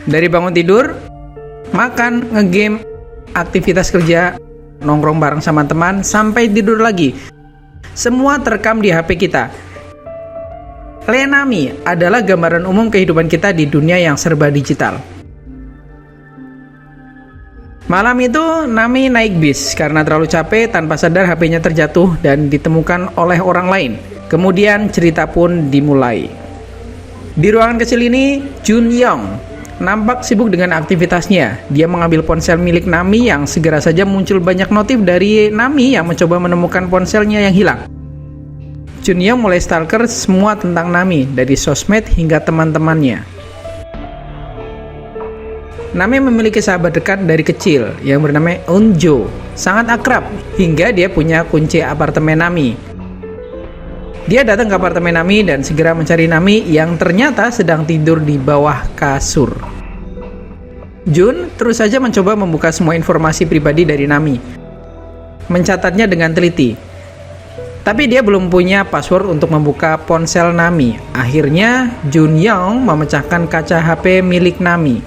Dari bangun tidur, makan, ngegame, aktivitas kerja, nongkrong bareng sama teman, sampai tidur lagi. Semua terekam di HP kita. Nami adalah gambaran umum kehidupan kita di dunia yang serba digital. Malam itu, Nami naik bis karena terlalu capek, tanpa sadar HP-nya terjatuh dan ditemukan oleh orang lain. Kemudian cerita pun dimulai. Di ruangan kecil ini, Jun Yong nampak sibuk dengan aktivitasnya. Dia mengambil ponsel milik Nami yang segera saja muncul banyak notif dari Nami yang mencoba menemukan ponselnya yang hilang. Jun Yong mulai stalker semua tentang Nami, dari sosmed hingga teman-temannya. Nami memiliki sahabat dekat dari kecil yang bernama Eunjo, sangat akrab hingga dia punya kunci apartemen Nami. Dia datang ke apartemen Nami dan segera mencari Nami yang ternyata sedang tidur di bawah kasur. Jun terus saja mencoba membuka semua informasi pribadi dari Nami, mencatatnya dengan teliti. Tapi dia belum punya password untuk membuka ponsel Nami. Akhirnya Jun Yong memecahkan kaca HP milik Nami.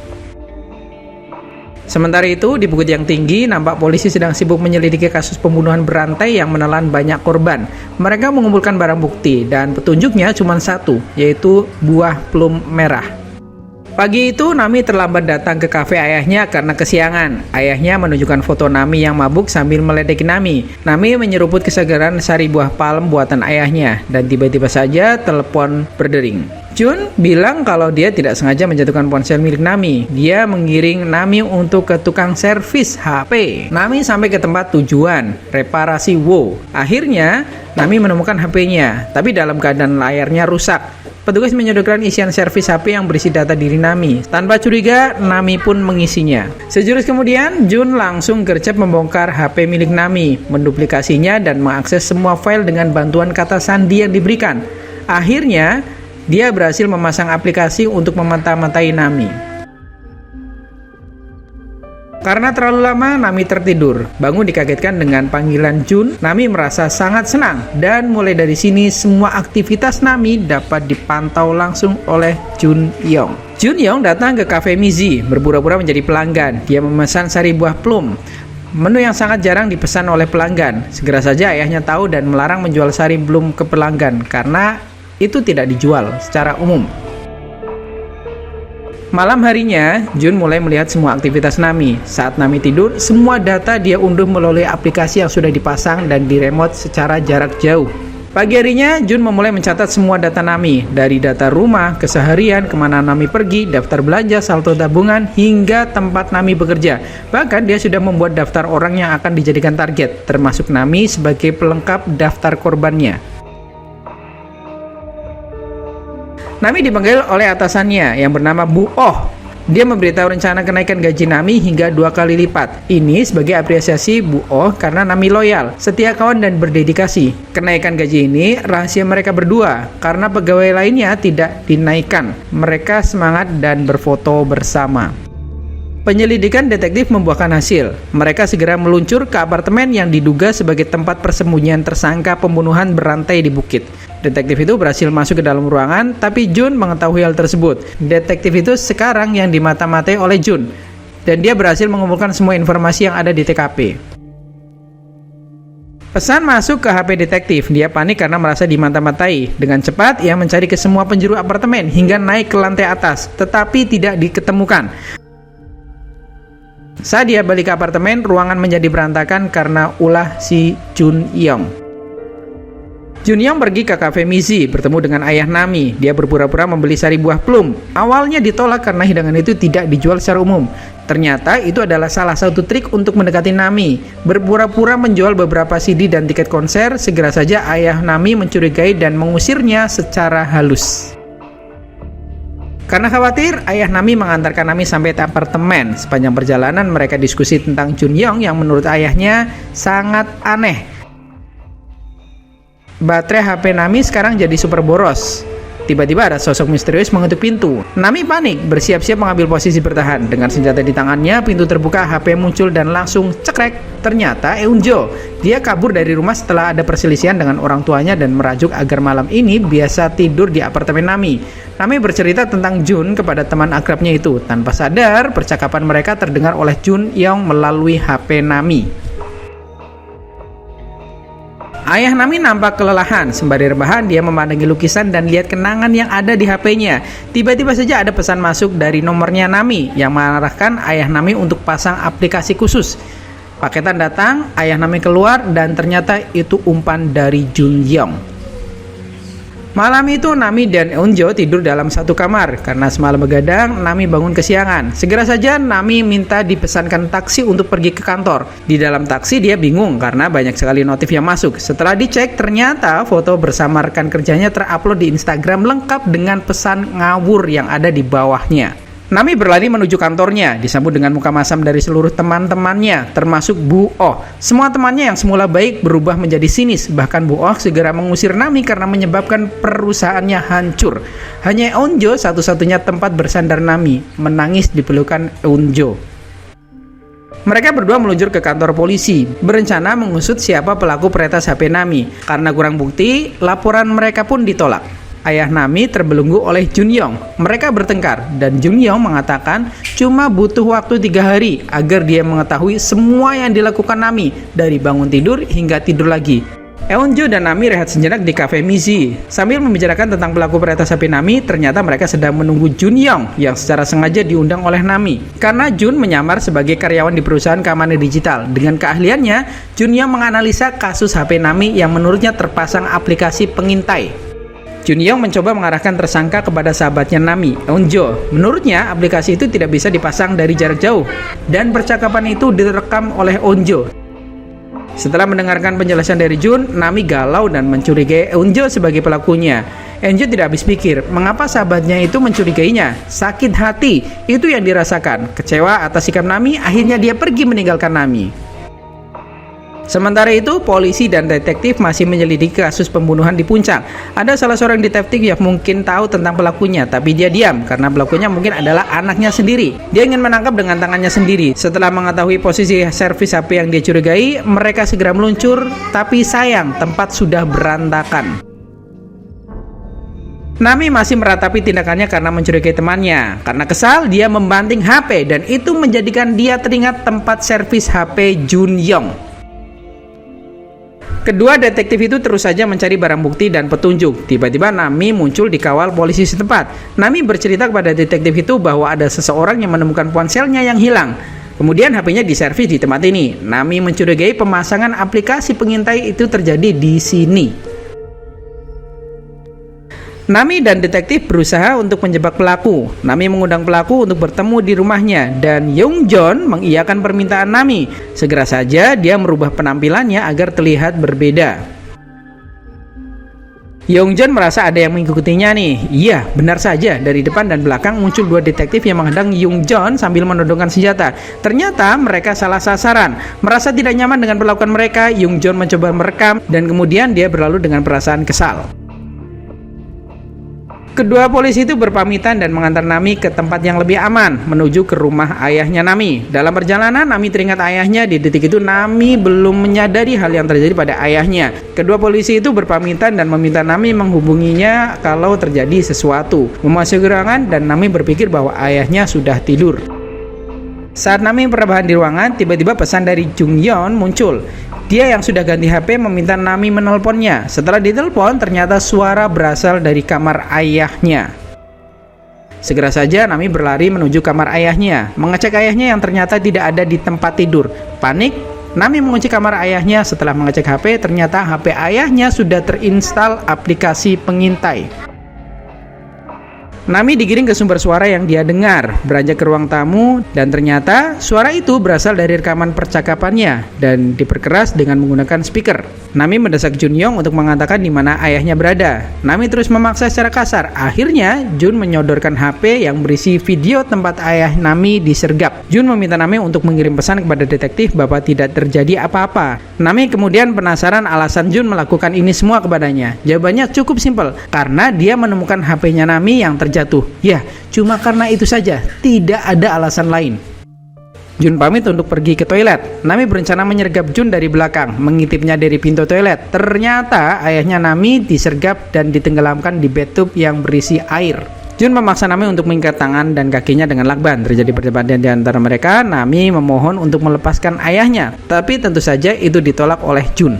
Sementara itu, di Bukit yang Tinggi, nampak polisi sedang sibuk menyelidiki kasus pembunuhan berantai yang menelan banyak korban. Mereka mengumpulkan barang bukti, dan petunjuknya cuma satu, yaitu buah plum merah. Pagi itu, Nami terlambat datang ke kafe ayahnya karena kesiangan. Ayahnya menunjukkan foto Nami yang mabuk sambil meledeki Nami. Nami menyeruput kesegaran sari buah palm buatan ayahnya, dan tiba-tiba saja telepon berdering. Jun bilang kalau dia tidak sengaja menjatuhkan ponsel milik Nami. Dia mengiring Nami untuk ke tukang servis HP. Nami sampai ke tempat tujuan, reparasi WoW. Akhirnya, Nami menemukan HP-nya, tapi dalam keadaan layarnya rusak. Petugas menyodorkan isian servis HP yang berisi data diri Nami. Tanpa curiga, Nami pun mengisinya. Sejurus kemudian, Jun langsung gercep membongkar HP milik Nami, menduplikasinya dan mengakses semua file dengan bantuan kata sandi yang diberikan. Akhirnya, dia berhasil memasang aplikasi untuk memata-matai Nami. Karena terlalu lama, Nami tertidur. Bangun dikagetkan dengan panggilan Jun. Nami merasa sangat senang, dan mulai dari sini semua aktivitas Nami dapat dipantau langsung oleh Jun Yong. Jun Yong datang ke Cafe Mizi, berpura-pura menjadi pelanggan. Dia memesan sari buah plum, menu yang sangat jarang dipesan oleh pelanggan. Segera saja ayahnya tahu dan melarang menjual sari plum ke pelanggan karena itu tidak dijual secara umum. Malam harinya, Jun mulai melihat semua aktivitas Nami. Saat Nami tidur, semua data dia unduh melalui aplikasi yang sudah dipasang dan diremote secara jarak jauh. Pagi harinya, Jun memulai mencatat semua data Nami, dari data rumah, keseharian, kemana Nami pergi, daftar belanja, saldo tabungan, hingga tempat Nami bekerja. Bahkan dia sudah membuat daftar orang yang akan dijadikan target, termasuk Nami sebagai pelengkap daftar korbannya. Nami dipanggil oleh atasannya yang bernama Bu Oh. Dia memberitahu rencana kenaikan gaji Nami hingga 2 kali lipat. Ini sebagai apresiasi Bu Oh karena Nami loyal, setia kawan dan berdedikasi. Kenaikan gaji ini rahasia mereka berdua karena pegawai lainnya tidak dinaikkan. Mereka semangat dan berfoto bersama. Penyelidikan detektif membuahkan hasil. Mereka segera meluncur ke apartemen yang diduga sebagai tempat persembunyian tersangka pembunuhan berantai di bukit. Detektif itu berhasil masuk ke dalam ruangan, tapi Jun mengetahui hal tersebut. Detektif itu sekarang yang dimata-matai oleh Jun, dan dia berhasil mengumpulkan semua informasi yang ada di TKP. Pesan masuk ke HP detektif. Dia panik karena merasa dimata-matai. Dengan cepat, ia mencari ke semua penjuru apartemen hingga naik ke lantai atas, tetapi tidak diketemukan. Saat dia balik ke apartemen, ruangan menjadi berantakan karena ulah si Jun Yong. Jun Yong pergi ke Cafe Mizi bertemu dengan ayah Nami. Dia berpura-pura membeli sari buah plum. Awalnya ditolak karena hidangan itu tidak dijual secara umum. Ternyata itu adalah salah satu trik untuk mendekati Nami. Berpura-pura menjual beberapa CD dan tiket konser. Segera saja ayah Nami mencurigai dan mengusirnya secara halus. Karena khawatir, ayah Nami mengantarkan Nami sampai ke apartemen. Sepanjang perjalanan mereka diskusi tentang Jun Yong yang menurut ayahnya sangat aneh. Baterai HP Nami sekarang jadi super boros. tiba-tiba ada sosok misterius mengetuk pintu. Nami panik, bersiap-siap mengambil posisi bertahan. Dengan senjata di tangannya, pintu terbuka, HP muncul dan langsung cekrek. Ternyata Eunjo. Dia kabur dari rumah setelah ada perselisihan dengan orang tuanya dan merajuk agar malam ini biasa tidur di apartemen Nami. Nami bercerita tentang Jun kepada teman akrabnya itu. Tanpa sadar, percakapan mereka terdengar oleh Jun Yong melalui HP Nami. Ayah Nami nampak kelelahan. Sembari rebahan, dia memandangi lukisan dan lihat kenangan yang ada di HP-nya. Tiba-tiba saja ada pesan masuk dari nomornya Nami yang mengarahkan ayah Nami untuk pasang aplikasi khusus. Paketan datang, ayah Nami keluar dan ternyata itu umpan dari Jun Yong. Malam itu Nami dan Eunjo tidur dalam satu kamar. Karena semalam begadang, Nami bangun kesiangan. Segera saja Nami minta dipesankan taksi untuk pergi ke kantor. Di dalam taksi dia bingung karena banyak sekali notif yang masuk. Setelah dicek, ternyata foto bersama rekan kerjanya terupload di Instagram lengkap dengan pesan ngawur yang ada di bawahnya. Nami berlari menuju kantornya, disambut dengan muka masam dari seluruh teman-temannya, termasuk Bu Oh. Semua temannya yang semula baik berubah menjadi sinis, bahkan Bu Oh segera mengusir Nami karena menyebabkan perusahaannya hancur. Hanya Eunjo satu-satunya tempat bersandar Nami, menangis di pelukan Eunjo. Mereka berdua meluncur ke kantor polisi, berencana mengusut siapa pelaku peretas HP Nami. Karena kurang bukti, laporan mereka pun ditolak. Ayah Nami terbelenggu oleh Jun Yong. Mereka bertengkar dan Jun Yong mengatakan cuma butuh waktu 3 hari agar dia mengetahui semua yang dilakukan Nami dari bangun tidur hingga tidur lagi. Eunjo dan Nami rehat sejenak di Cafe Mizi. Sambil membicarakan tentang pelaku peretas HP Nami, ternyata mereka sedang menunggu Jun Yong yang secara sengaja diundang oleh Nami. Karena Jun menyamar sebagai karyawan di perusahaan keamanan digital. Dengan keahliannya, Jun Yong menganalisa kasus HP Nami yang menurutnya terpasang aplikasi pengintai. Jun Yong mencoba mengarahkan tersangka kepada sahabatnya Nami, Eunjo. Menurutnya, aplikasi itu tidak bisa dipasang dari jarak jauh, dan percakapan itu direkam oleh Eunjo. Setelah mendengarkan penjelasan dari Jun, Nami galau dan mencurigai Eunjo sebagai pelakunya. Eunjo tidak habis pikir, mengapa sahabatnya itu mencurigainya? Sakit hati, itu yang dirasakan. Kecewa atas sikap Nami, akhirnya dia pergi meninggalkan Nami. Sementara itu, polisi dan detektif masih menyelidiki kasus pembunuhan di Puncak. Ada salah seorang detektif yang mungkin tahu tentang pelakunya, tapi dia diam karena pelakunya mungkin adalah anaknya sendiri. Dia ingin menangkap dengan tangannya sendiri. Setelah mengetahui posisi servis HP yang dia curigai, mereka segera meluncur, tapi sayang, tempat sudah berantakan. Nami masih meratapi tindakannya karena mencurigai temannya. Karena kesal, dia membanting HP dan itu menjadikan dia teringat tempat servis HP Jun Yong. Kedua detektif itu terus saja mencari barang bukti dan petunjuk. Tiba-tiba Nami muncul dikawal polisi setempat. Nami bercerita kepada detektif itu bahwa ada seseorang yang menemukan ponselnya yang hilang. Kemudian HP-nya diservis di tempat ini. Nami mencurigai pemasangan aplikasi pengintai itu terjadi di sini. Nami dan detektif berusaha untuk menjebak pelaku. Nami mengundang pelaku untuk bertemu di rumahnya dan Yongjon mengiyakan permintaan Nami. Segera saja dia merubah penampilannya agar terlihat berbeda. Yongjon merasa ada yang mengikutinya nih. Iya, benar saja. Dari depan dan belakang muncul dua detektif yang menghadang Yongjon sambil menodongkan senjata. Ternyata mereka salah sasaran. Merasa tidak nyaman dengan perlakuan mereka, Yongjon mencoba merekam dan kemudian dia berlalu dengan perasaan kesal. Kedua polisi itu berpamitan dan mengantar Nami ke tempat yang lebih aman, menuju ke rumah ayahnya Nami. Dalam perjalanan, Nami teringat ayahnya. Di detik itu, Nami belum menyadari hal yang terjadi pada ayahnya. Kedua polisi itu berpamitan dan meminta Nami menghubunginya kalau terjadi sesuatu. Memasuki ruangan dan Nami berpikir bahwa ayahnya sudah tidur. Saat Nami berrebahan di ruangan, tiba-tiba pesan dari Jung Yeon muncul. Dia yang sudah ganti HP meminta Nami menelponnya. Setelah ditelepon, ternyata suara berasal dari kamar ayahnya. Segera saja Nami berlari menuju kamar ayahnya, mengecek ayahnya yang ternyata tidak ada di tempat tidur. Panik, Nami mengunci kamar ayahnya. Setelah mengecek HP, ternyata HP ayahnya sudah terinstal aplikasi pengintai. Nami digiring ke sumber suara yang dia dengar, beranjak ke ruang tamu, dan ternyata suara itu berasal dari rekaman percakapannya dan diperkeras dengan menggunakan speaker. Nami mendesak Jun Yong untuk mengatakan di mana ayahnya berada. Nami terus memaksa secara kasar. Akhirnya, Jun menyodorkan HP yang berisi video tempat ayah Nami disergap. Jun meminta Nami untuk mengirim pesan kepada detektif bahwa tidak terjadi apa-apa. Nami kemudian penasaran alasan Jun melakukan ini semua kepadanya. Jawabannya cukup simpel, karena dia menemukan HP-nya Nami yang terjatuh. Ya, cuma karena itu saja, tidak ada alasan lain. Jun pamit untuk pergi ke toilet. Nami berencana menyergap Jun dari belakang, mengintipnya dari pintu toilet. Ternyata ayahnya Nami disergap dan ditenggelamkan di bathtub yang berisi air. Jun memaksa Nami untuk mengikat tangan dan kakinya dengan lakban. Terjadi perdebatan di antara mereka. Nami memohon untuk melepaskan ayahnya, tapi tentu saja itu ditolak oleh Jun.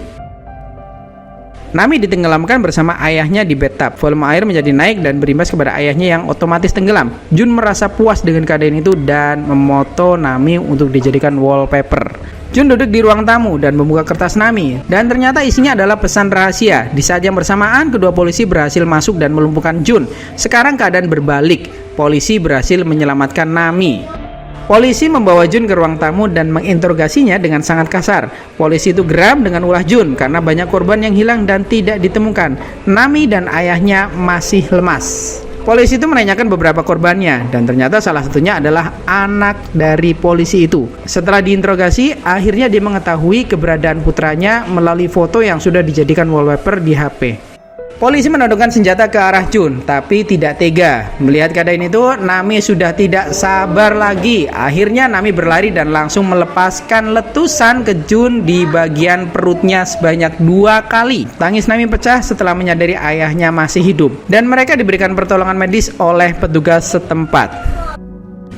Nami ditenggelamkan bersama ayahnya di bathtub. Volume air menjadi naik dan berimbas kepada ayahnya yang otomatis tenggelam. Jun merasa puas dengan keadaan itu dan memoto Nami untuk dijadikan wallpaper. Jun duduk di ruang tamu dan membuka kertas Nami, dan ternyata isinya adalah pesan rahasia. Di saat yang bersamaan, kedua polisi berhasil masuk dan melumpuhkan Jun. Sekarang keadaan berbalik. Polisi berhasil menyelamatkan Nami. Polisi membawa Jun ke ruang tamu dan menginterogasinya dengan sangat kasar. Polisi itu geram dengan ulah Jun karena banyak korban yang hilang dan tidak ditemukan. Nami dan ayahnya masih lemas. Polisi itu menanyakan beberapa korbannya, dan ternyata salah satunya adalah anak dari polisi itu. Setelah diinterogasi, akhirnya dia mengetahui keberadaan putranya melalui foto yang sudah dijadikan wallpaper di HP. Polisi menodongkan senjata ke arah Jun, tapi tidak tega. Melihat keadaan itu, Nami sudah tidak sabar lagi. Akhirnya Nami berlari dan langsung melepaskan letusan ke Jun di bagian perutnya sebanyak 2 kali. Tangis Nami pecah setelah menyadari ayahnya masih hidup, dan mereka diberikan pertolongan medis oleh petugas setempat.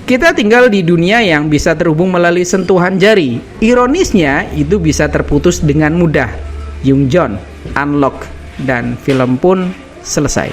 Kita tinggal di dunia yang bisa terhubung melalui sentuhan jari. Ironisnya, itu bisa terputus dengan mudah. Jung Joon, Unlock, dan film pun selesai.